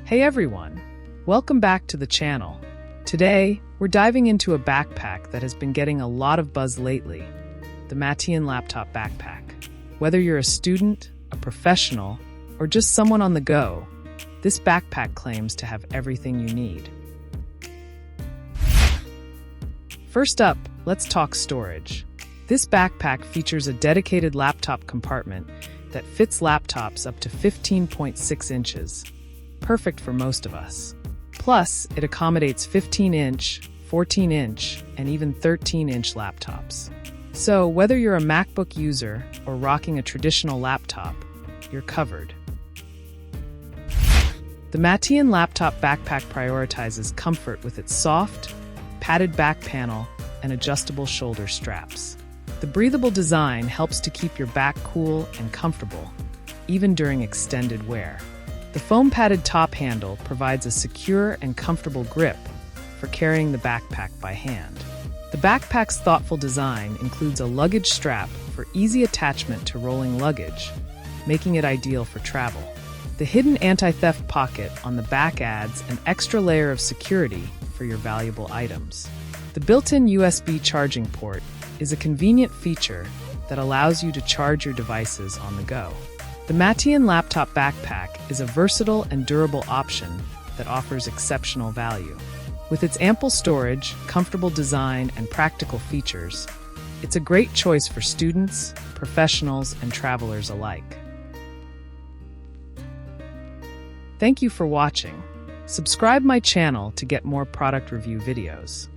Hey everyone, welcome back to the channel. Today, we're diving into a backpack that has been getting a lot of buzz lately, the Matein laptop backpack. Whether you're a student, a professional, or just someone on the go, this backpack claims to have everything you need. First up, let's talk storage. This backpack features a dedicated laptop compartment that fits laptops up to 15.6 inches. Perfect for most of us. Plus, it accommodates 15-inch, 14-inch, and even 13-inch laptops. So, whether you're a MacBook user or rocking a traditional laptop, you're covered. The Matein laptop backpack prioritizes comfort with its soft, padded back panel and adjustable shoulder straps. The breathable design helps to keep your back cool and comfortable, even during extended wear. The foam-padded top handle provides a secure and comfortable grip for carrying the backpack by hand. The backpack's thoughtful design includes a luggage strap for easy attachment to rolling luggage, making it ideal for travel. The hidden anti-theft pocket on the back adds an extra layer of security for your valuable items. The built-in USB charging port is a convenient feature that allows you to charge your devices on the go. The Matein laptop backpack is a versatile and durable option that offers exceptional value. With its ample storage, comfortable design, and practical features, it's a great choice for students, professionals, and travelers alike. Thank you for watching. Subscribe my channel to get more product review videos.